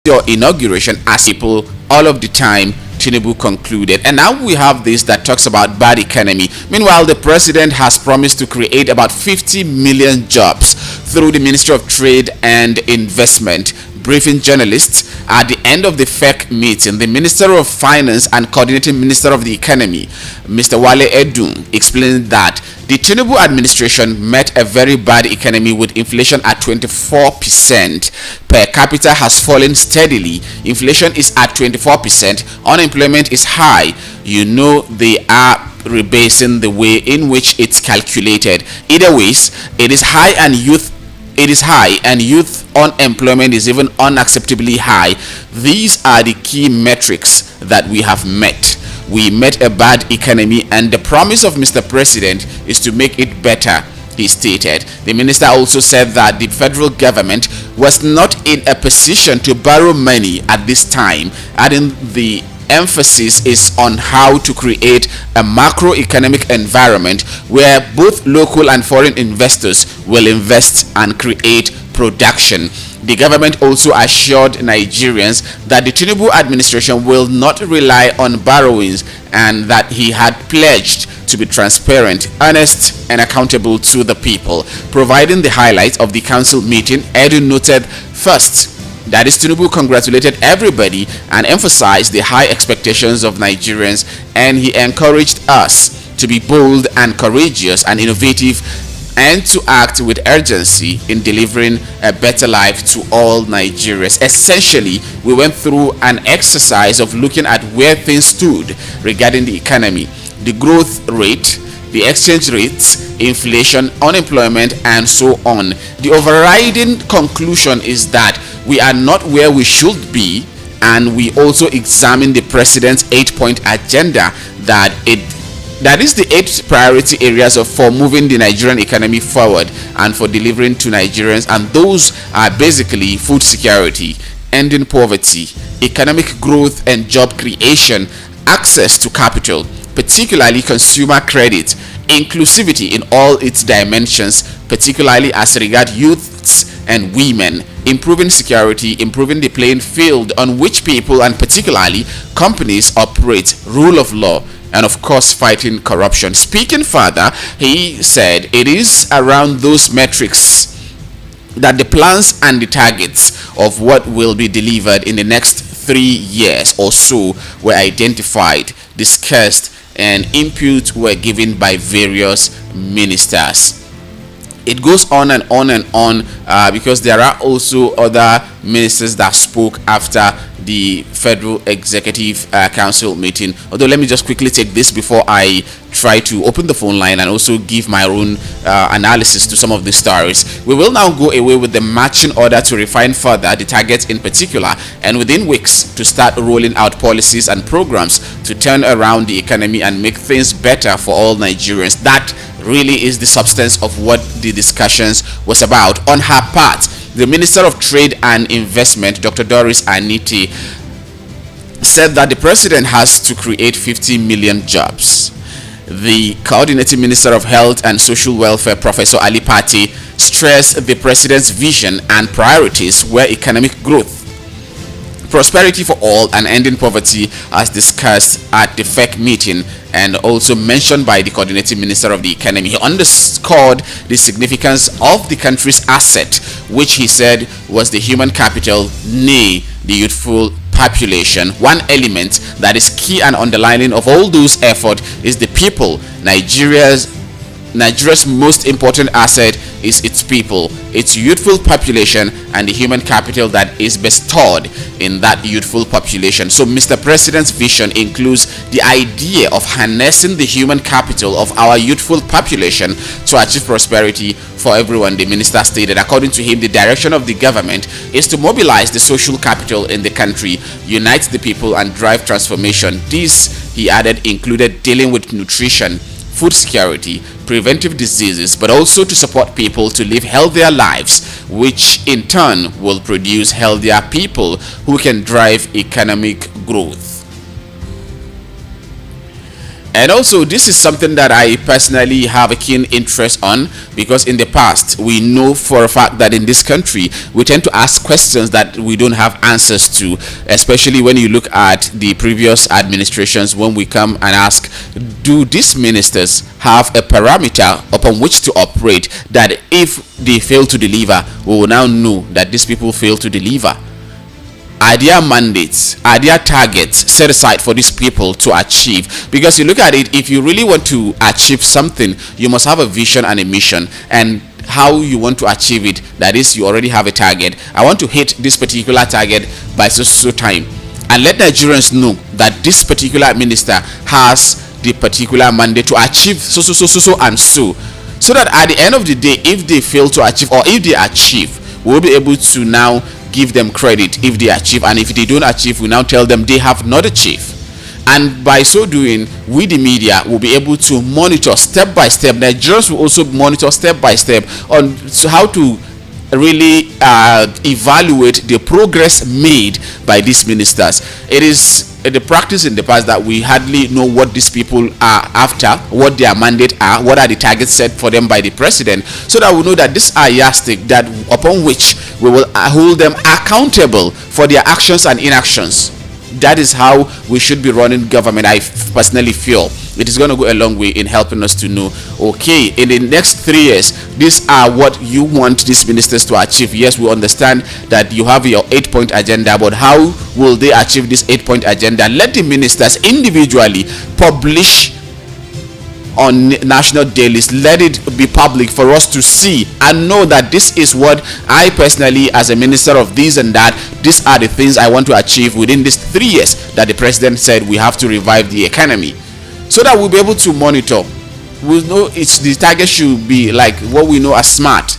your inauguration as people all of the time, Tinubu concluded. And now we have this that talks about bad economy. Meanwhile, the president has promised to create about 50 million jobs through the Ministry of Trade and Investment. Briefing journalists at the end of the FEC meeting, the Minister of Finance and Coordinating Minister of the Economy, Mr. Wale Edun, explained that the Tinubu administration met a very bad economy with inflation at 24%. Per capita has fallen steadily. Inflation is at 24%. Unemployment is high. You know they are rebasing the way in which it's calculated. Either ways, it is high and youth unemployment is even unacceptably high. These are the key metrics that we have met. We met a bad economy, and the promise of Mr. President is to make it better, he stated. The minister also said that the federal government was not in a position to borrow money at this time, adding the emphasis is on how to create a macroeconomic environment where both local and foreign investors will invest and create production. The government also assured Nigerians that the Tinubu administration will not rely on borrowings and that he had pledged to be transparent, honest, and accountable to the people. Providing the highlights of the council meeting, Edu noted first that is, Tinubu congratulated everybody and emphasized the high expectations of Nigerians, and he encouraged us to be bold and courageous and innovative and to act with urgency in delivering a better life to all Nigerians. Essentially, we went through an exercise of looking at where things stood regarding the economy, the growth rate, the exchange rates, inflation, unemployment, and so on. The overriding conclusion is that we are not where we should be, and we also examine the president's 8-point agenda that is the 8 priority areas for moving the Nigerian economy forward and for delivering to Nigerians, and those are basically food security, ending poverty, economic growth and job creation, access to capital, particularly consumer credit, inclusivity in all its dimensions, particularly as regard youths and women, improving security, improving the playing field on which people and particularly companies operate, rule of law, and of course fighting corruption. Speaking further, he said it is around those metrics that the plans and the targets of what will be delivered in the next 3 years or so were identified, discussed, and input were given by various ministers. It goes on and on and on because there are also other ministers that spoke after the Federal Executive Council meeting. Although let me just quickly take this before I try to open the phone line and also give my own analysis to some of the stories. We will now go away with the marching order to refine further the targets in particular, and within weeks to start rolling out policies and programs to turn around the economy and make things better for all Nigerians. That really is the substance of what the discussions was about. On her part, the Minister of Trade and Investment, Dr. Doris Aniti, said that the president has to create 50 million jobs. The Coordinating Minister of Health and Social Welfare, Professor Ali Pati, stressed the president's vision and priorities were economic growth, prosperity for all, and ending poverty, as discussed at the FEC meeting and also mentioned by the Coordinating Minister of the Economy. He underscored the significance of the country's asset, which he said was the human capital, nay, the youthful population. One element that is key and underlining of all those efforts is the people. Nigeria's most important asset is its people, its youthful population, and the human capital that is bestowed in that youthful population. So Mr. President's vision includes the idea of harnessing the human capital of our youthful population to achieve prosperity for everyone, the minister stated. According to him, the direction of the government is to mobilize the social capital in the country, unite the people, and drive transformation. This, he added, included dealing with nutrition, food security, preventive diseases, but also to support people to live healthier lives, which in turn will produce healthier people who can drive economic growth. And also, this is something that I personally have a keen interest on, because in the past, we know for a fact that in this country, we tend to ask questions that we don't have answers to, especially when you look at the previous administrations. When we come and ask, do these ministers have a parameter upon which to operate, that if they fail to deliver, we will now know that these people fail to deliver? Are there mandates, are there targets set aside for these people to achieve? Because you look at it, if you really want to achieve something, you must have a vision and a mission, and how you want to achieve it. That is, you already have a target. I want to hit this particular target by so time, and let Nigerians know that this particular minister has the particular mandate to achieve so and so that at the end of the day, if they fail to achieve, or if they achieve, we'll be able to now give them credit if they achieve, and if they don't achieve, we now tell them they have not achieved. And by so doing, we the media will be able to monitor step by step. Nigerians will also monitor step by step on how to really evaluate the progress made by these ministers. It is the practice in the past that we hardly know what these people are after, what their mandate are, what are the targets set for them by the president, so that we know that these are yardstick that upon which we will hold them accountable for their actions and inactions. That is how we should be running government. I personally feel it is going to go a long way in helping us to know, okay, in the next 3 years, these are what you want these ministers to achieve. Yes, we understand that you have your 8-point agenda, but how will they achieve this 8-point agenda? Let the ministers individually publish on national dailies. Let it be public for us to see and know that this is what I personally, as a minister of this and that, these are the things I want to achieve within these 3 years that the president said we have to revive the economy, so that we'll be able to monitor. We'll know the target should be like what we know as SMART: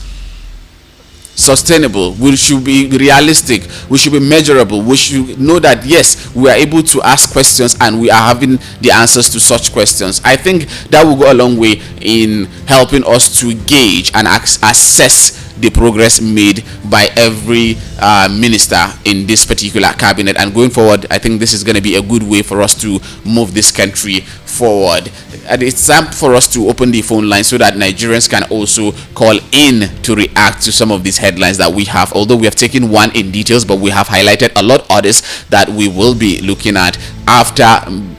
sustainable, we should be realistic, we should be measurable, we should know that yes, we are able to ask questions and we are having the answers to such questions. I think that will go a long way in helping us to gauge and assess the progress made by every minister in this particular cabinet. And going forward, I think this is going to be a good way for us to move this country forward. And it's time for us to open the phone line so that Nigerians can also call in to react to some of these headlines that we have. Although we have taken one in details, but we have highlighted a lot others that we will be looking at after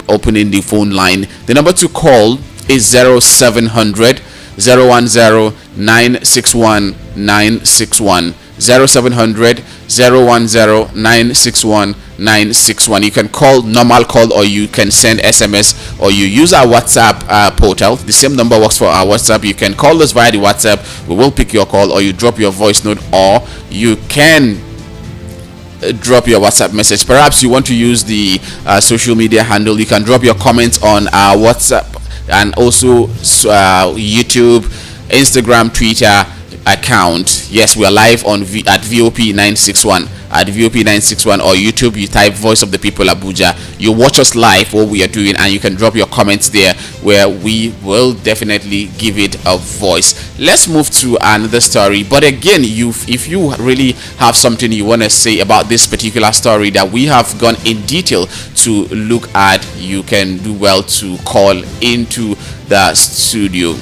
opening the phone line. The number to call is 0700 010 961 961. 0700 010 961 961. You can call normal call, or you can send SMS, or you use our WhatsApp portal. The same number works for our WhatsApp. You can call us via the WhatsApp. We will pick your call, or you drop your voice note, or you can drop your WhatsApp message. Perhaps you want to use the social media handle. You can drop your comments on our WhatsApp and also YouTube, Instagram, Twitter account. Yes, we are live on at VOP961 at VOP961, or YouTube. You type Voice of the People Abuja. You watch us live what we are doing, and you can drop your comments there, where we will definitely give it a voice. Let's move to another story. But again, if you really have something you want to say about this particular story that we have gone in detail to look at, you can do well to call into the studio.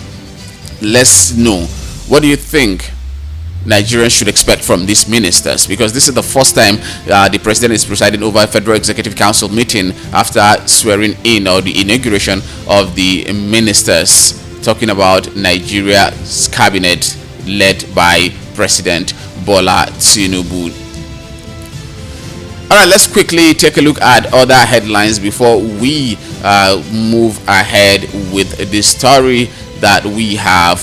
Let's know, what do you think Nigerians should expect from these ministers? Because this is the first time the president is presiding over a Federal Executive Council meeting after swearing in, or the inauguration of the ministers, talking about Nigeria's cabinet led by President Bola Tinubu. All right, let's quickly take a look at other headlines before we move ahead with the story that we have.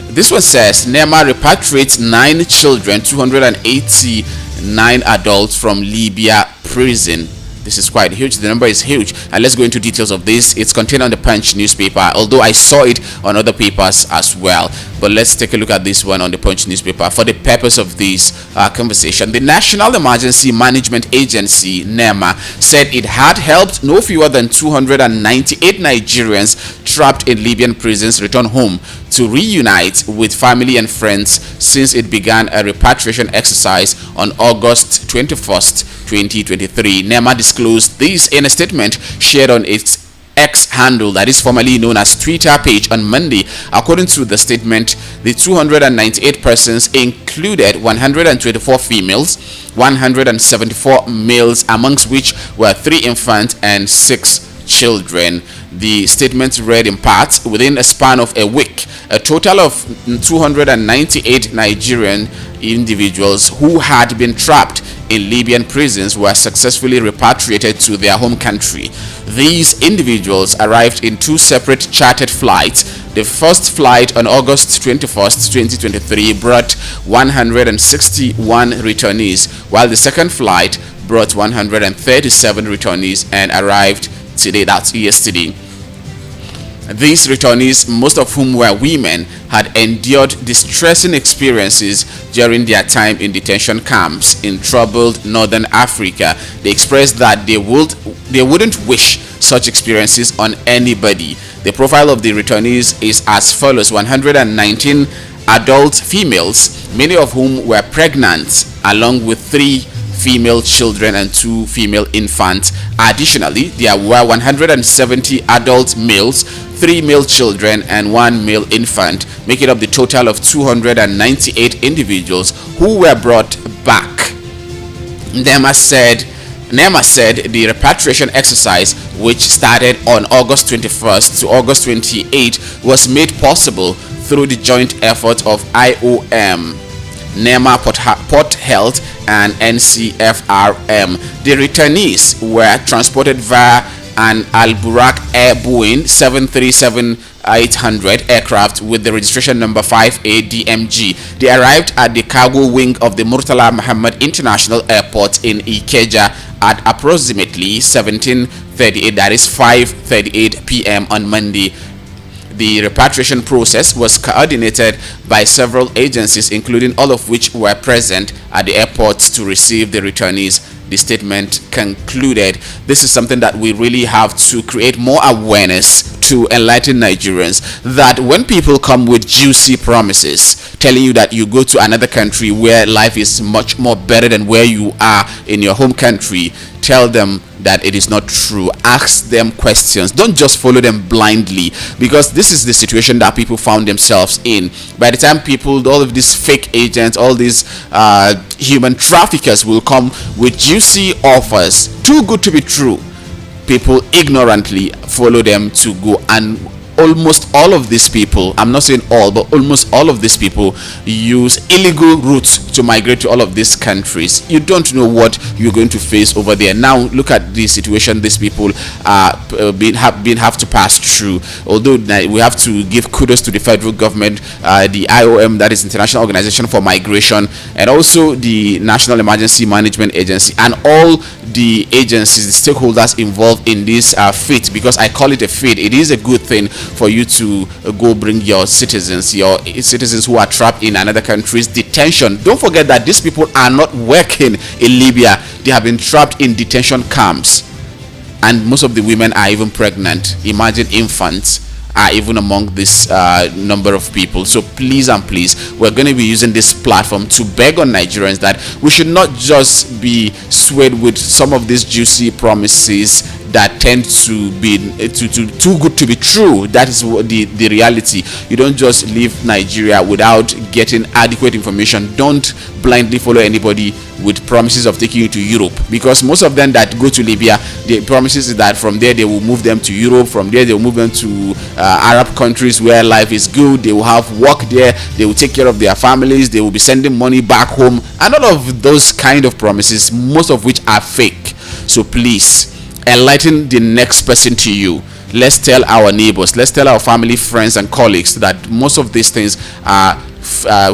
This one says NEMA repatriates 9 children, 289 adults from Libya prison. This is quite huge. The number is huge, and let's go into details of this. It's contained on the Punch newspaper, although I saw it on other papers as well. But let's take a look at this one on the Punch newspaper for the purpose of this conversation. The National Emergency Management Agency, NEMA, said it had helped no fewer than 298 Nigerians trapped in Libyan prisons return home to reunite with family and friends since it began a repatriation exercise on August 21st, 2023. NEMA disclosed this in a statement shared on its X handle, that is formerly known as Twitter page, on Monday. According to the statement, the 298 persons included 124 females, 174 males, amongst which were 3 infants and 6 children. The statement read in part: within a span of a week, a total of 298 Nigerian individuals who had been trapped in Libyan prisons were successfully repatriated to their home country. These individuals arrived in 2 separate chartered flights. The first flight on August 21st, 2023 brought 161 returnees, while the second flight brought 137 returnees and arrived today, that's yesterday. These returnees, most of whom were women, had endured distressing experiences during their time in detention camps in troubled northern Africa. They expressed that they wouldn't wish such experiences on anybody. The profile of the returnees is as follows: 119 adult females, many of whom were pregnant, along with 3 female children and 2 female infants. Additionally, there were 170 adult males, 3 male children and 1 male infant, making up the total of 298 individuals who were brought back. NEMA said the repatriation exercise, which started on August 21st to August 28th, was made possible through the joint effort of IOM, NEMA, Port Health and NCFRM. The returnees were transported via an Al-Burak Air Boeing 737-800 aircraft with the registration number 5ADMG. They arrived at the cargo wing of the Murtala Muhammad International Airport in Ikeja at approximately 17:38, that is 5:38 p.m. on Monday. The repatriation process was coordinated by several agencies, including all of which were present at the airports to receive the returnees. The statement concluded. This is something that we really have to create more awareness to enlighten Nigerians, that when people come with juicy promises telling you that you go to another country where life is much more better than where you are in your home country, tell them that it is not true. Ask them questions. Don't just follow them blindly, because this is the situation that people found themselves in. By the time all of these fake agents, all these human traffickers will come with juicy offers, too good to be true, people ignorantly follow them to go. And almost all of these people, I'm not saying all, but almost all of these people use illegal routes to migrate to all of these countries. You don't know what you're going to face over there. Now look at the situation these people have to pass through. Although we have to give kudos to the federal government, the IOM, that is International Organization for Migration, and also the National Emergency Management Agency, and all the agencies, the stakeholders involved in this feat, because I call it a feat. It is a good thing for you to go bring your citizens who are trapped in another country's detention. Don't forget that these people are not working in Libya. They have been trapped in detention camps, and most of the women are even pregnant. Imagine infants are even among this number of people. So please and please, we're going to be using this platform to beg on Nigerians that we should not just be swayed with some of these juicy promises that tend to be too good to be true. That is what the reality. You don't just leave Nigeria without getting adequate information. Don't blindly follow anybody with promises of taking you to Europe, because most of them that go to Libya, the promises is that from there they will move them to Europe, from there they will move them to Arab countries where life is good, they will have work there, they will take care of their families, they will be sending money back home, and all of those kind of promises, most of which are fake. So please enlighten the next person to you. Let's tell our neighbors, let's tell our family, friends and colleagues that most of these things are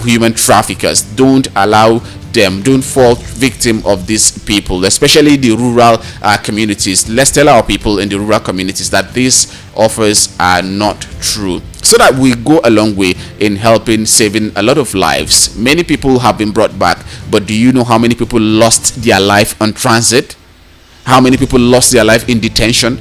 human traffickers. Don't allow them, don't fall victim of these people, especially the rural communities. Let's tell our people in the rural communities that these offers are not true, so that we go a long way in helping saving a lot of lives. Many people have been brought back, but do you know how many people lost their life on transit? How many people lost their life in detention?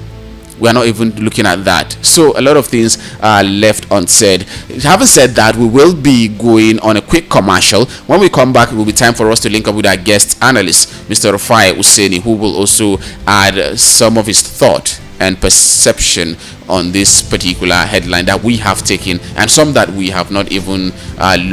We are not even looking at that. So a lot of things are left unsaid. Having said that, we will be going on a quick commercial. When we come back, it will be time for us to link up with our guest analyst, Mr. El-Rufai, who will also add some of his thought and perception on this particular headline that we have taken, and some that we have not even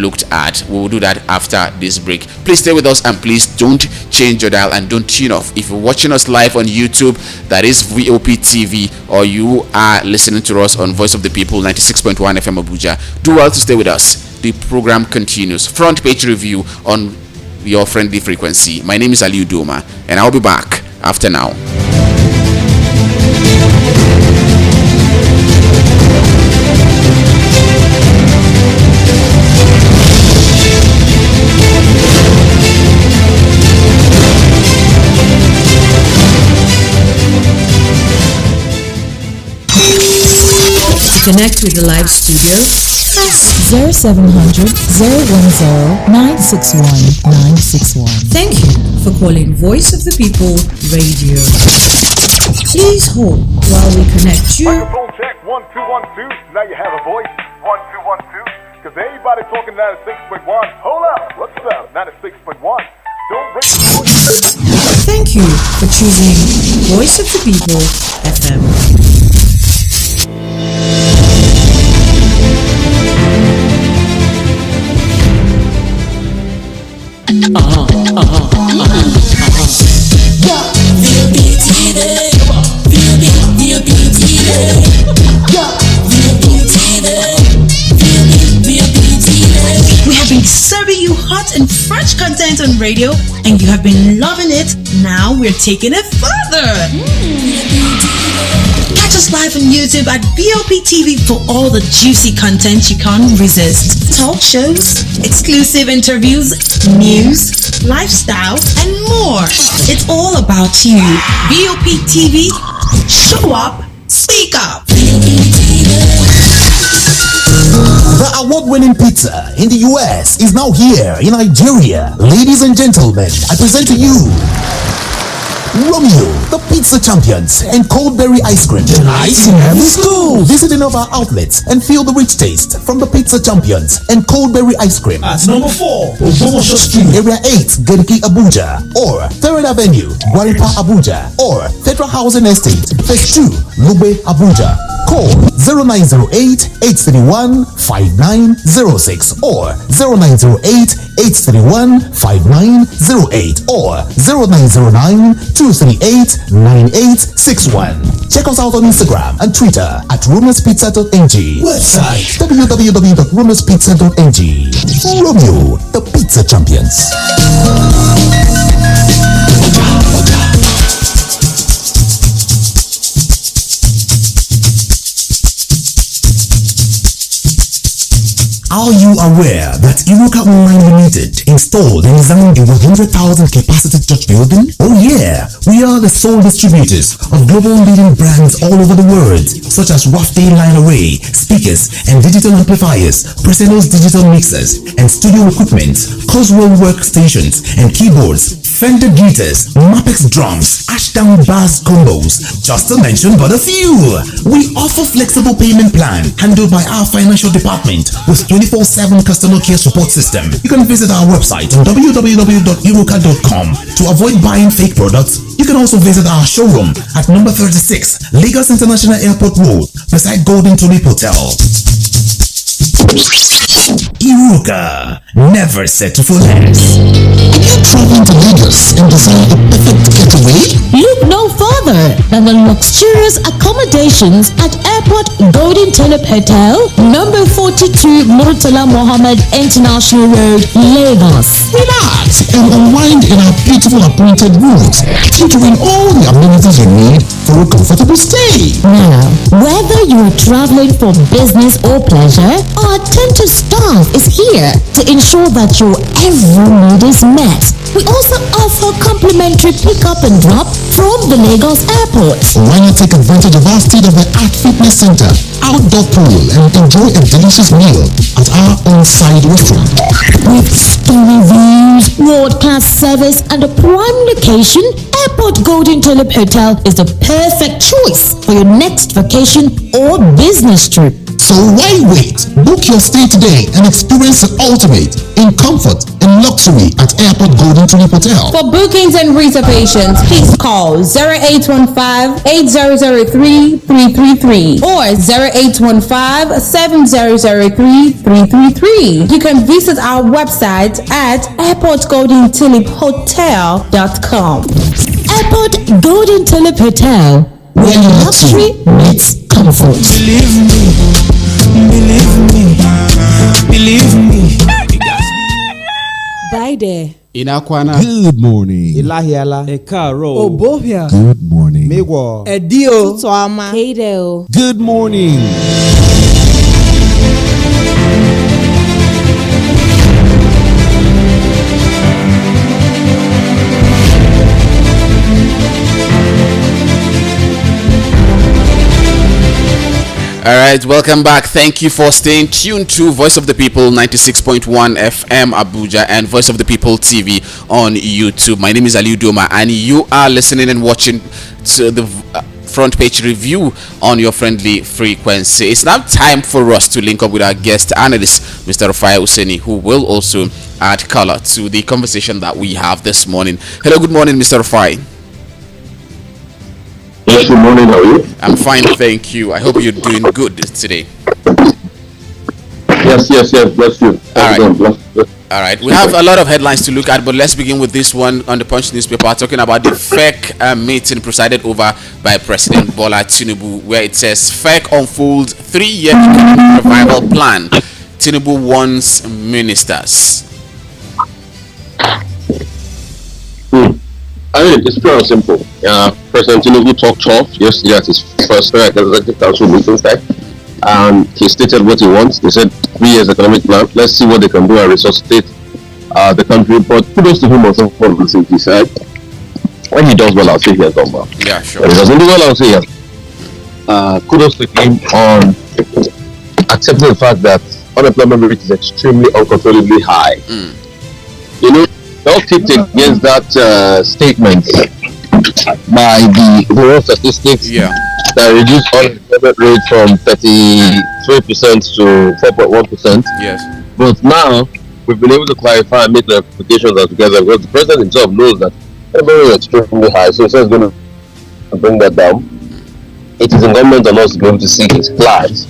looked at. We will do that after this break. Please stay with us, and please don't change your dial and don't tune off. If you're watching us live on YouTube, that is VOP TV, or you are listening to us on Voice of the People 96.1 FM Abuja, do well to stay with us. The program continues. Front page review on your friendly frequency. My name is Aliu Doma, and I'll be back after now. Connect with the live studio. Press 0700 010 961 961. Thank you for calling Voice of the People Radio. Please hold while we connect you. Microphone check 1 2 1 2. Now you have a voice 1 2 1 2. Because everybody talking 96.1. Hold up, what's up? 96.1. Don't break the voice. Thank you for choosing Voice of the People FM. We have been serving you hot and fresh content on radio, and you have been loving it. Now we're taking it further. Catch us live on YouTube at BOP TV for all the juicy content you can't resist. Talk shows, exclusive interviews, news, lifestyle, and more. It's all about you. BOP TV, show up, speak up. The award-winning pizza in the US is now here in Nigeria. Ladies and gentlemen, I present to you Romeo, the pizza champions, and cold-berry ice cream. Nice in every school. Visit any of our outlets and feel the rich taste from the pizza champions and cold-berry ice cream. At number 4, Obomosho Street, Area 8, Geriki, Abuja, or 3rd Avenue, Gwarinpa, Abuja, or Federal Housing Estate, Phase 2, Lube, Abuja. Call 0908-831-5906 or 0908-831-5908 or 0909-238-9861. Check us out on Instagram and Twitter at romeospizza.ng. website www.romeospizza.ng. Romeo, the pizza champions. Are you aware that Iruka Online Limited installed and designed a 100,000 capacity church building? Oh yeah, we are the sole distributors of global leading brands all over the world, such as Wafty Line Array, speakers and digital amplifiers, Preseno's digital mixers and studio equipment, Coswell workstations and keyboards, Fender guitars, Mapex drums, Ashdown bass combos, just to mention but a few. We offer flexible payment plan handled by our financial department with 24/7 customer care support system. You can visit our website on www.iruka.com to avoid buying fake products. You can also visit our showroom at number 36 Lagos International Airport Road beside Golden Tulip Hotel. Iruka, never settle for less. Are you traveling to Lagos and desire the perfect getaway? Look no further than the luxurious accommodations at Airport Golden Tulip Hotel, number 42 Murtala Mohammed International Road, Lagos. Relax and unwind in our beautiful appointed rooms, featuring all the amenities you need for a comfortable stay. Now, whether you are traveling for business or pleasure, our attentive staff is here to ensure that your every need is met. We also offer complimentary pickup and drop from the Lagos airport. Why not take advantage of our state-of-the-art fitness center, outdoor pool, and enjoy a delicious meal at our on-site restaurant? With stunning views, world-class service, and a prime location, Airport Golden Tulip Hotel is the perfect choice for your next vacation or business trip. So why wait? Book your stay today and experience the ultimate in comfort and luxury at Airport Golden Tulip Hotel. For bookings and reservations, please call 0815-8003-333 or 0815-7003-333. You can visit our website at airportgoldentuliphotel.com. Airport Golden Tulip Hotel, where luxury meets comfort. Believe me. Bye there. Inakwana. Good morning. Ilahiala. Ekaro. Obohia. Good morning. Mewo. Edio. Kedo. Good morning. All right, welcome back. Thank you for staying tuned to Voice of the People 96.1 FM Abuja and Voice of the People TV on YouTube. My name is Ali Udoma and you are listening and watching to the front page review on your friendly frequency. It's now time for us to link up with our guest analyst, Mr. El-Rufai Useni, who will also add color to the conversation that we have this morning. Hello, good morning, Mr. El-Rufai. Yes, good morning. How are you? I'm fine, thank you. I hope you're doing good today. Yes. Bless you. All right. We have a lot of headlines to look at, but let's begin with this one on the Punch newspaper, talking about the FEC meeting presided over by President Bola Tinubu, where it says FEC unfolds 3-year economic revival plan. Tinubu wants ministers. I mean, it's pure and simple. President Tinubu talked tough yesterday at his first executive council meeting site. He stated what he wants. They said 3 years economic plan. Let's see what they can do and resuscitate the country. But kudos to him also for the things he said. When he does well, I'll say he has done well. Yeah, sure. When he doesn't do well, I'll say he has. Kudos to him on accepting the fact that unemployment rate is extremely uncontrollably high. You know, all kicked against that statement by the Bureau of Statistics that reduced unemployment rate from 33% to 4.1%. Yes. But now we've been able to clarify and make clarifications together because the president himself knows that unemployment is extremely high, so he says he's going to bring that down. It is incumbent on us to be able to see his plans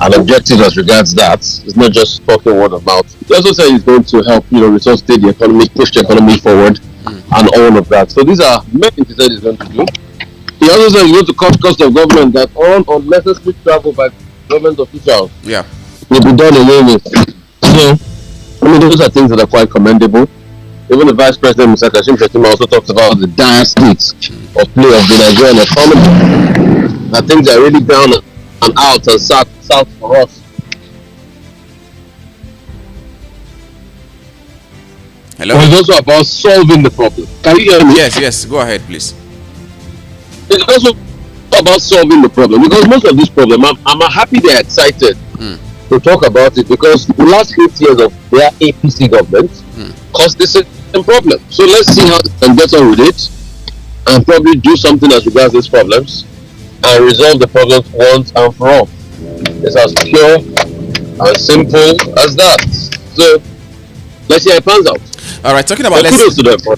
and objectives as regards that. It's not just talking word of mouth. He also said he's going to help, resuscitate the economy, push the economy forward, and all of that. So these are many things he said he's going to do. He also said he's going to cut cost of government, that all unnecessary travel by government officials will be done away with. So, those are things that are quite commendable. Even the Vice President, Mr. Kashim Shettima, also talks about the dire state of play of the Nigerian economy. That things are really down and out and south for us. Hello? But it's also about solving the problem. Can you hear me? Yes. Go ahead, please. It's also about solving the problem, because most of this problem, I'm happy they're excited to talk about it, because the last 8 years of their APC government caused this same problem. So let's see how they can get on with it and probably do something as regards these problems and resolve the problems once and for all. It's as pure and simple as that. So let's see how it pans out. All right, talking about kudos to them for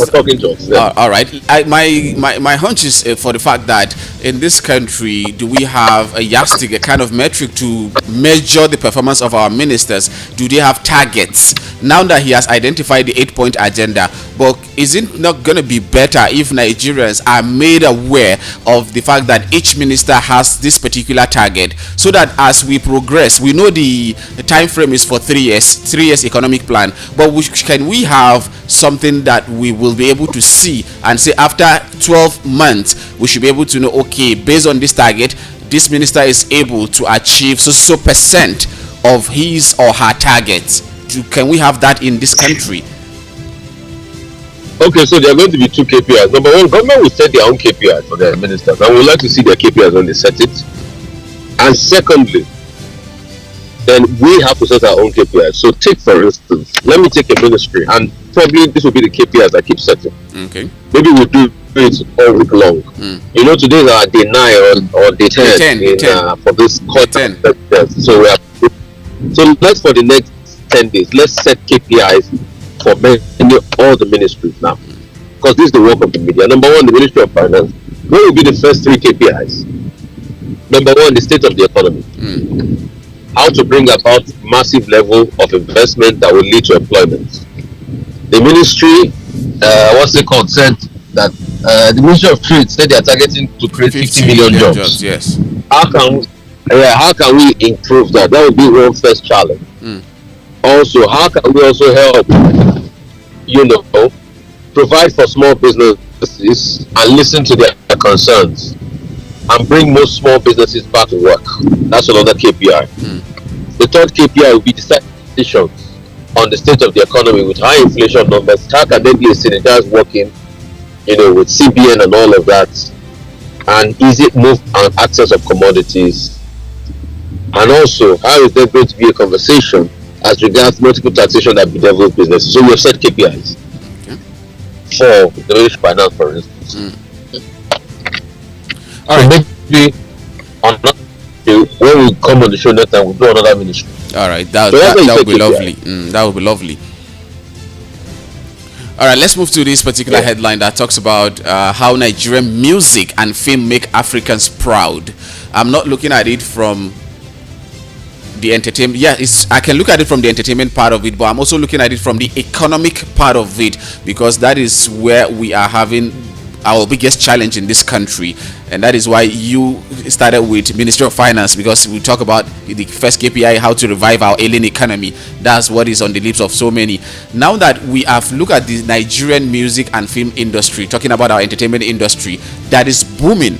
talking to us. All right, my hunch is for the fact that in this country, do we have a yardstick, a kind of metric to measure the performance of our ministers? Do they have targets? Now that he has identified the 8-point agenda, but is it not going to be better if Nigerians are made aware of the fact that each minister has this particular target, so that as we progress, we know the time frame is for 3 years, 3 years economic plan, but can we have something that we will be able to see and say after 12 months we should be able to know, okay, based on this target, this minister is able to achieve so percent of his or her targets? Can we have that in this country? Okay, so there are going to be 2 KPIs. Number one, government will set their own KPIs for their ministers, and we'd like to see their KPIs when they set it. And secondly, then we have to set our own KPIs. So take, for instance, let me take a ministry, and probably this will be the KPIs I keep setting. Okay. Maybe we'll do it all week long. Today is our day 9 or day 10, day 10. For this quarter. Yes. So let's for the next 10 days, let's set KPIs for all the ministries now. Because this is the work of the media. Number one, the Ministry of Finance. What will be the first 3 KPIs? Number one, the state of the economy. How to bring about massive level of investment that will lead to employment. The ministry, what's it called, said that the Ministry of Trade said they are targeting to create 50 million jobs. Yes. How can we improve that? That would be one first challenge. Also, how can we also help, provide for small businesses and listen to their concerns and bring most small businesses back to work? That's another KPI. The third KPI will be decisions on the state of the economy with high inflation numbers. How can there be a synergized working, with CBN and all of that, and easy move and access of commodities? And also, how is there going to be a conversation as regards multiple taxation that bedevils businesses? So we have set KPIs for the British finance, for instance. All right. Maybe when we come on the show next time, we'll do another ministry. All right, that would be lovely. That would be lovely. All right, let's move to this particular headline that talks about how Nigerian music and film make Africans proud. I'm not looking at it from the entertainment. Yeah, I can look at it from the entertainment part of it, but I'm also looking at it from the economic part of it, because that is where we are having our biggest challenge in this country. And that is why you started with Ministry of Finance, because we talk about the first KPI, how to revive our ailing economy. That's what is on the lips of so many. Now that we have looked at the Nigerian music and film industry, talking about our entertainment industry that is booming,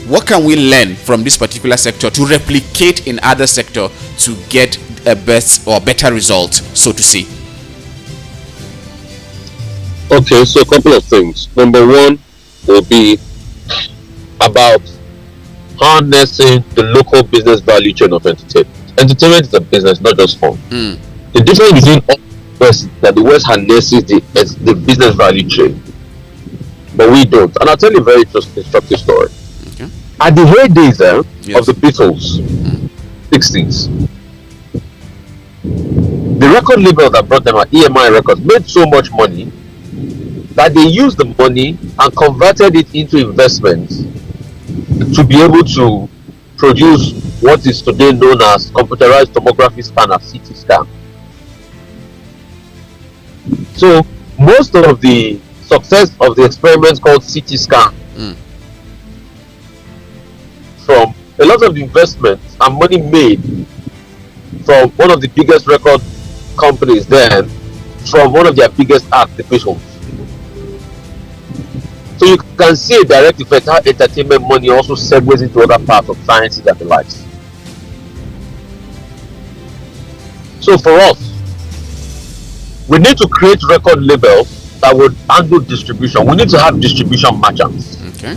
what can we learn from this particular sector to replicate in other sector to get a best or better result, so to say? Okay, so a couple of things. Number one will be about harnessing the local business value chain of entertainment. Entertainment is a business, not just fun. The difference between all the West is that the West harnesses the business value chain, but we don't. And I'll tell you a very instructive story. At the heydays of the Beatles, 60s, the record label that brought them out, EMI Records, made so much money that they used the money and converted it into investments to be able to produce what is today known as computerized tomography scanner, CT scan. So most of the success of the experiments called CT scan from a lot of the investments and money made from one of the biggest record companies then, from one of their biggest acts, the Beatles. So you can see a direct effect how entertainment money also segues into other parts of sciences and the likes. So for us, we need to create record labels that would handle distribution. We need to have distribution merchants. Okay.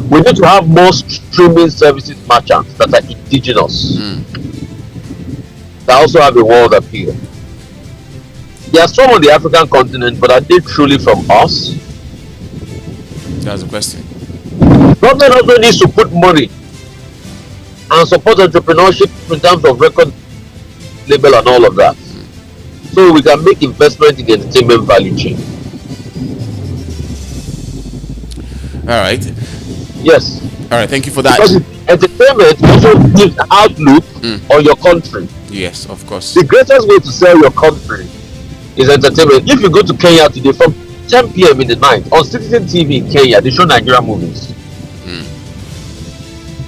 We need to have more streaming services merchants that are indigenous, that also have a world appeal. There are some on the African continent, but are they truly from us? That's the question. Government also needs to put money and support entrepreneurship in terms of record label and all of that, so we can make investment in the entertainment value chain. All right. Yes. All right. Thank you for that. Because entertainment also gives outlook on your country. Yes, of course. The greatest way to sell your country is entertainment. If you go to Kenya today, from 10 p.m. in the night on Citizen TV in Kenya, they show Nigerian movies.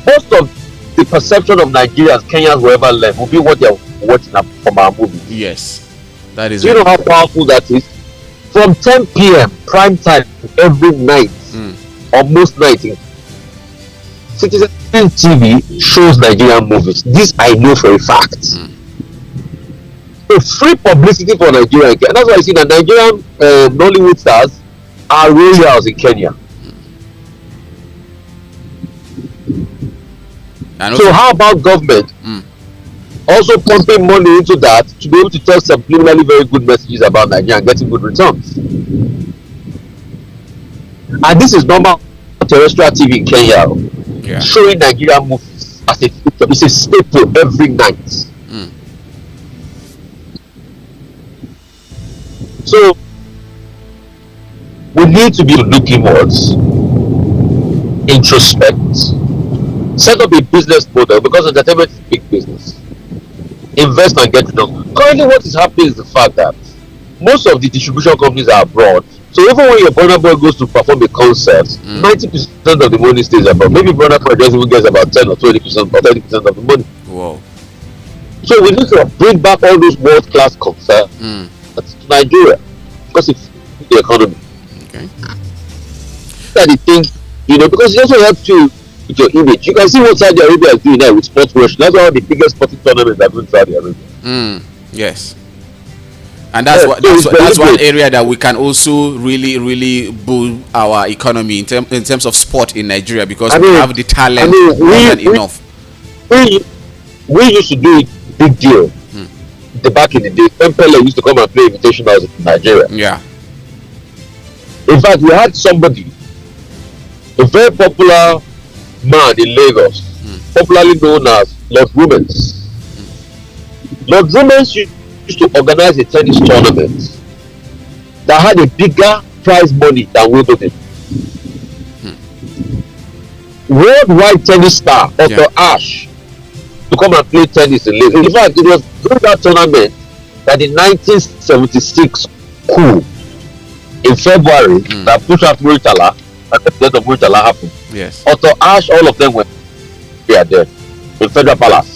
Most of the perception of Nigerians, Kenyans, whoever left, will be what they're watching from our movies. Yes, that is. Do you know how powerful that is? From 10 p.m. prime time every night, or most nights, Citizen TV shows Nigerian movies. This I know for a fact. So free publicity for Nigeria, and that's why I see that Nigerian Nollywood stars are royals in Kenya. So how about government also pumping money into that to be able to tell subliminally very good messages about Nigeria and getting good returns? And this is normal terrestrial TV in Kenya, showing Nigerian movies. as a feature. It's a staple every night. So we need to be looking inwards, introspect, set up a business model, because entertainment is big business. Invest and get it done. Currently, what is happening is the fact that most of the distribution companies are abroad. So even when your Burna Boy goes to perform a concert, 90% of the money stays abroad. Maybe Burna Boy just even gets about 10 or 20% or 30% of the money. Wow. So we need to bring back all those world-class concerts to Nigeria, because it's the economy. Okay. That the thing, because it also helps you with your image. You can see what Saudi Arabia is doing now with sports rush. That's one of the biggest sporting tournaments I've in Saudi Arabia. Yes. And that's that's one area that we can also really boost our economy in terms of sport in Nigeria, because we have the talent more than enough. We used to do it big deal. Back in the day, Pele used to come and play invitationals in Nigeria. Yeah. In fact, we had somebody, a very popular man in Lagos, popularly known as Lord Rumens. Lord Rumens used to organize a tennis tournament that had a bigger prize money than Wimbledon. Worldwide tennis star Otto Ashe to come and play tennis in Lagos. In fact, it was during that tournament that the 1976 coup in February that pushed out Muritala, and the death of Muritala happened. Yes. Otto Ashe, all of them were there in Federal Palace.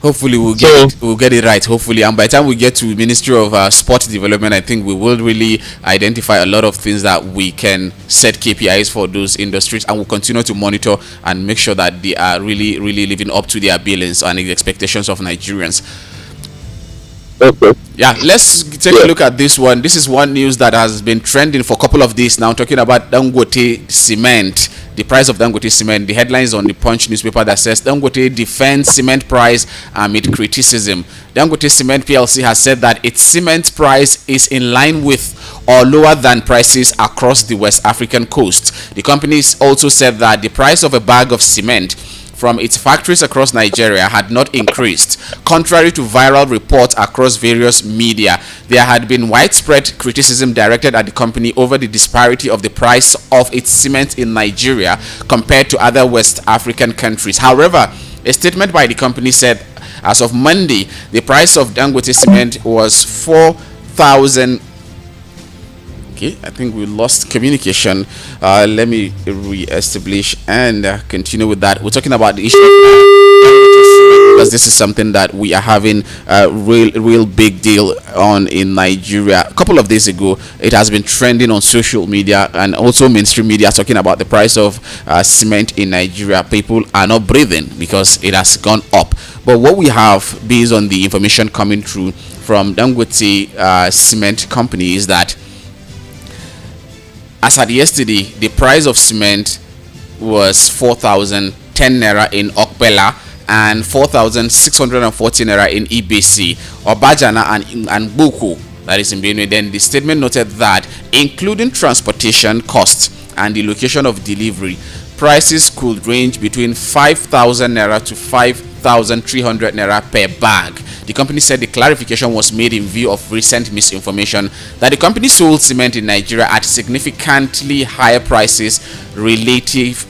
Hopefully we'll get it right. Hopefully, and by the time we get to Ministry of Sport Development, I think we will really identify a lot of things that we can set KPIs for those industries, and we'll continue to monitor and make sure that they are really living up to their billings and the expectations of Nigerians. Okay. Yeah, let's take a look at this one. This is one news that has been trending for a couple of days now, talking about Dangote cement. The price of Dangote cement. The headline is on the Punch newspaper that says Dangote defends cement price amid criticism. Dangote Cement PLC has said that its cement price is in line with or lower than prices across the West African coast. The company also said that the price of a bag of cement from its factories across Nigeria had not increased. Contrary to viral reports across various media, there had been widespread criticism directed at the company over the disparity of the price of its cement in Nigeria compared to other West African countries. However, a statement by the company said as of Monday, the price of Dangote cement was 4,000. Okay, I think we lost communication. Let me re-establish and continue with that. We're talking about the issue of, because this is something that we are having a real big deal on in Nigeria. A couple of days ago, it has been trending on social media and also mainstream media, talking about the price of cement in Nigeria. People are not breathing because it has gone up. But what we have, based on the information coming through from Dangote Cement Company, is that as at yesterday, the price of cement was 4,010 naira in Okpela and 4,640 naira in EBC, Obajana and Buku, that is in Benue. Then the statement noted that, including transportation costs and the location of delivery, prices could range between 5,000 naira to 5,300 naira per bag. The company said the clarification was made in view of recent misinformation that the company sold cement in Nigeria at significantly higher prices relative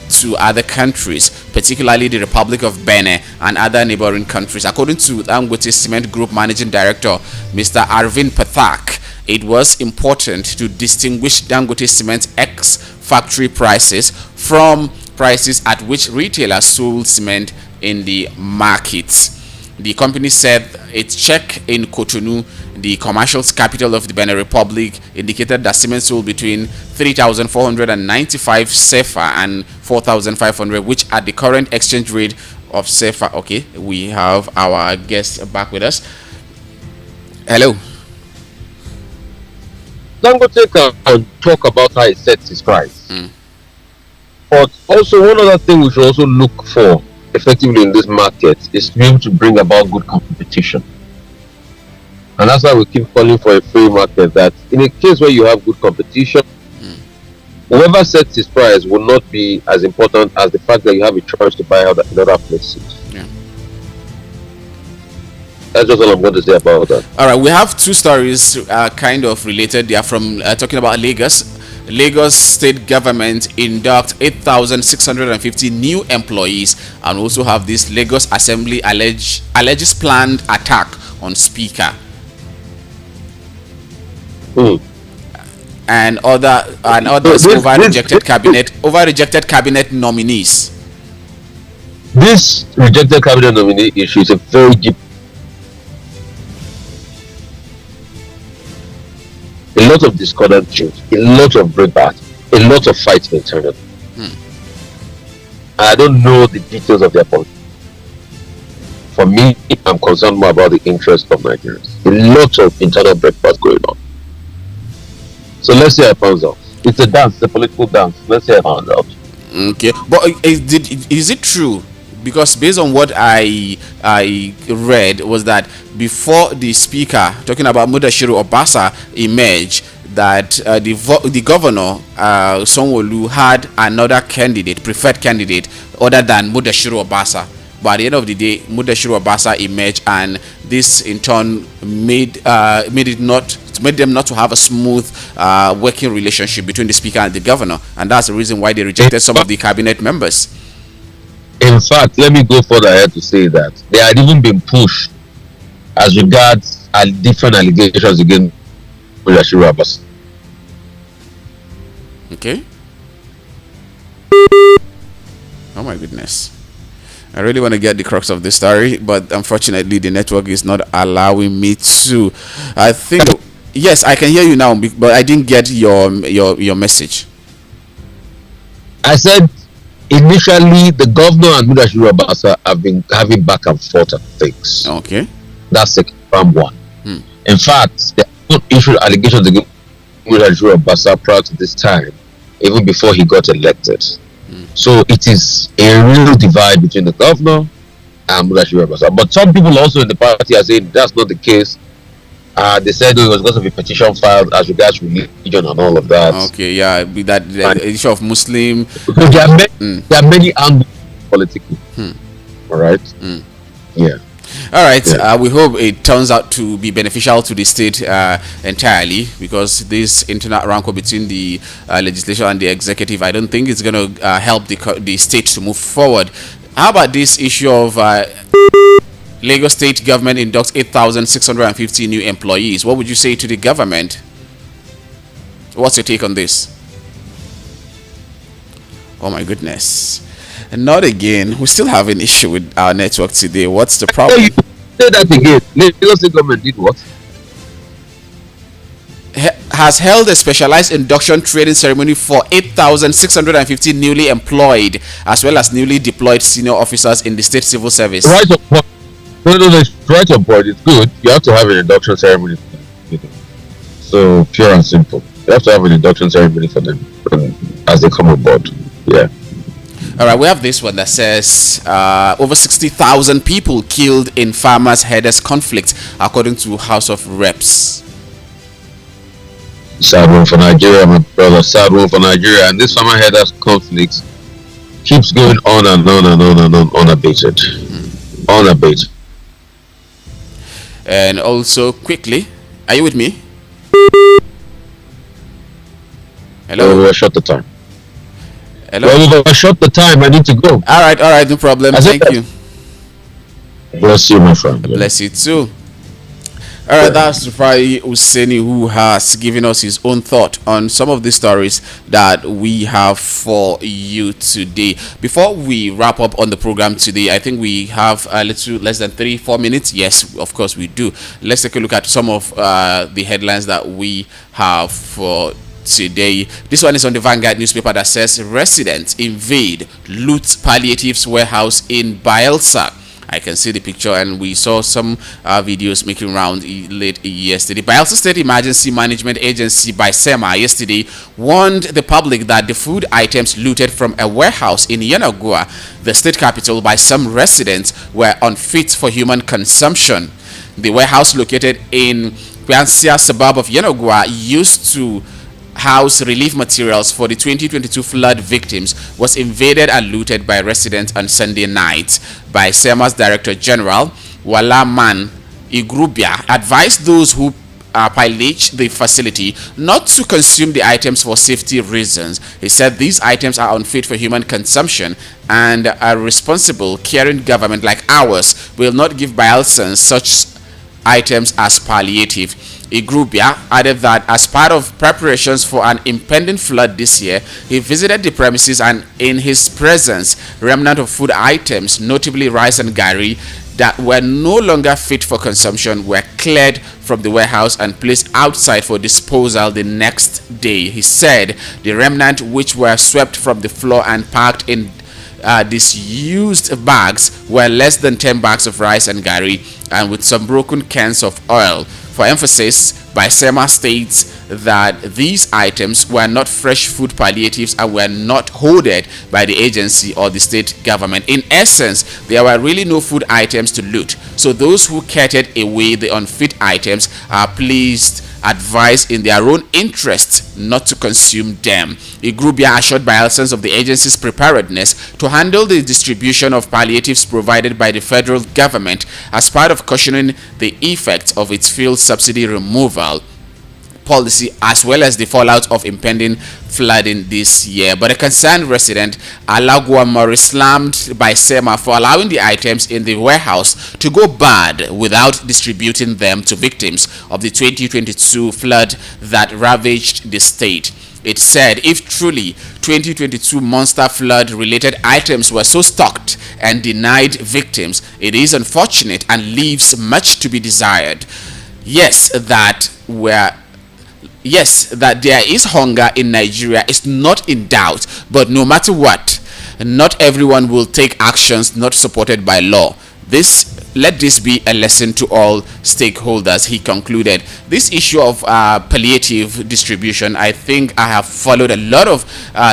to other countries, particularly the Republic of Benin and other neighboring countries. According to Dangote Cement Group Managing Director, Mr. Arvind Pathak, it was important to distinguish Dangote Cement ex-factory prices from prices at which retailers sold cement in the markets. The company said its check in Cotonou, the commercial capital of the Benin Republic, indicated that cement sold between 3,495 CFA and 4,500, which at the current exchange rate of CFA. Okay, we have our guest back with us. Hello. Dangote can talk about how it sets its price. But also, one other thing we should also look for effectively in this market is to be able to bring about good competition. And that's why we keep calling for a free market, that in a case where you have good competition, Whoever sets his price will not be as important as the fact that you have a choice to buy out in other places. Yeah. That's just all I'm going to say about that. All right, we have two stories kind of related. They are from talking about Lagos. Lagos state government induct 8,650 new employees, and also have this Lagos Assembly alleges planned attack on Speaker. And others over rejected cabinet nominees. This rejected cabinet nominee issue is a very deep. A lot of discordant views, a lot of bloodbath, a lot of fighting internally. I don't know the details of their politics. For me, I'm concerned more about the interest of Nigerians. A lot of internal breakfast going on. So let's see how it pans out. It's a dance, it's a political dance. Let's see how it pans out. Okay, but is it true? Because based on what I read was that before the speaker, talking about Mudashiru Obasa, emerged, that the governor Sanwo-Olu had another candidate, preferred candidate, other than Mudashiru Obasa. But at the end of the day, Mudashiru Obasa emerged, and this in turn made them not to have a smooth working relationship between the speaker and the governor, and that's the reason why they rejected some of the cabinet members. In fact, let me go further ahead to say that they had even been pushed as regards different allegations against Mudashiru Obasa. Okay. Oh my goodness. I really want to get the crux of this story, but unfortunately the network is not allowing me to. I think yes, I can hear you now, but I didn't get your message. I said initially the governor and Mudashiru Obasa have been having back and forth on things. Okay. That's the confirmed one. In fact, they issued allegations against Mudashiru Obasa prior to this time, even before he got elected. So it is a real divide between the governor and Mudashiru Obasa. But some people also in the party are saying that's not the case. They said it was because of a petition filed as regards religion and all of that. Okay, yeah, that the issue of Muslim. There are many angles politically. All right. Yeah. All right. Yeah. We hope it turns out to be beneficial to the state entirely, because this internal rancor between the legislature and the executive, I don't think it's going to help the state to move forward. How about this issue of Lagos state government inducts 8,650 new employees? What would you say to the government? What's your take on this? Oh my goodness. Not again. We still have an issue with our network today. What's the problem? You say that again. Lagos state government did what? Has held a specialized induction training ceremony for 8,650 newly employed as well as newly deployed senior officers in the state civil service. Right on point. No, right on point. It's good. You have to have an induction ceremony for them. So pure and simple. You have to have an induction ceremony for them as they come aboard. Yeah. All right, we have this one that says over 60,000 people killed in farmers' herders conflict, according to House of Reps. Sad one for Nigeria, my brother. Sad one for Nigeria. And this farmer herders conflict keeps going on and on and on and on, unabated. Unabated. And also, quickly, are you with me? Hello? We'll shut the time. Hello? Well, we've shut the time. I need to go. All right, no problem. Thank you. Bless you, my friend. Bless you too. All right, that's El-Rufai Hussaini, who has given us his own thought on some of the stories that we have for you today. Before we wrap up on the program today, I think we have a little less than 3-4 minutes. Yes, of course we do. Let's take a look at some of the headlines that we have for today. This one is on the Vanguard newspaper that says residents invade loot palliatives warehouse in Bayelsa. I can see the picture, and we saw some videos making round late yesterday. Bayelsa State Emergency Management Agency, BYSEMA, yesterday warned the public that the food items looted from a warehouse in Yenagoa, the state capital, by some residents were unfit for human consumption. The warehouse, located in Kwansia suburb of Yenagoa, used to house relief materials for the 2022 flood victims was invaded and looted by residents on Sunday night. By SEMA's Director General, Walaman Igrubia advised those who pillage the facility not to consume the items for safety reasons. He said these items are unfit for human consumption, and a responsible, caring government like ours will not give Bayelsians such items as palliative. Igrubia added that as part of preparations for an impending flood this year, he visited the premises, and in his presence, remnant of food items, notably rice and gari, that were no longer fit for consumption were cleared from the warehouse and placed outside for disposal the next day. He said the remnant, which were swept from the floor and packed in disused bags, were less than 10 bags of rice and gari, and with some broken cans of oil. For emphasis, SEMA states that these items were not fresh food palliatives and were not hoarded by the agency or the state government. In essence, there were really no food items to loot. So those who carted away the unfit items are pleased advised in their own interest not to consume them. Igrubia assured Bayelsians of the agency's preparedness to handle the distribution of palliatives provided by the federal government as part of cushioning the effects of its fuel subsidy removal policy, as well as the fallout of impending flooding this year. But a concerned resident, Alagua Mori, slammed by SEMA for allowing the items in the warehouse to go bad without distributing them to victims of the 2022 flood that ravaged the state. It said if truly 2022 monster flood related items were so stocked and denied victims, it is unfortunate and leaves much to be desired. Yes, that there is hunger in Nigeria is not in doubt, but no matter what, not everyone will take actions not supported by law. Let this be a lesson to all stakeholders, he concluded. This issue of palliative distribution, I think I have followed a lot of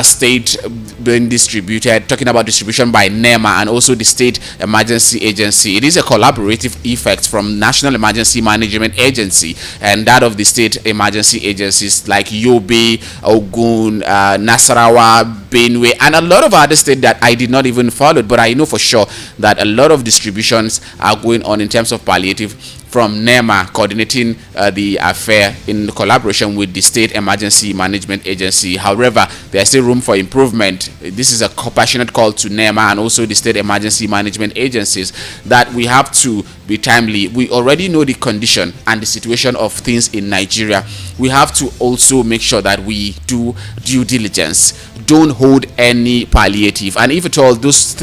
state being distributed, talking about distribution by NEMA and also the State Emergency Agency. It is a collaborative effect from National Emergency Management Agency and that of the state emergency agencies like Yobe, Ogun, Nasarawa, Benue, and a lot of other states that I did not even follow, but I know for sure that a lot of distributions are going on in terms of palliative from NEMA coordinating the affair in collaboration with the State Emergency Management Agency. However, there's still room for improvement. This is a passionate call to NEMA and also the State Emergency Management Agencies that we have to be timely. We already know the condition and the situation of things in Nigeria. We have to also make sure that we do due diligence. Don't hold any palliative, and if at all those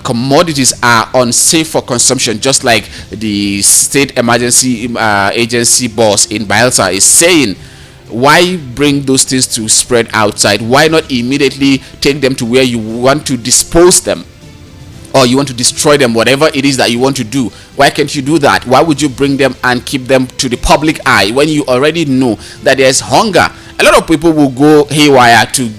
commodities are unsafe for consumption, just like the State Emergency Agency boss in Bayelsa is saying, why bring those things to spread outside? Why not immediately take them to where you want to dispose them, or you want to destroy them, whatever it is that you want to do? Why can't you do that? Why would you bring them and keep them to the public eye when you already know that there's hunger? A lot of people will go haywire to get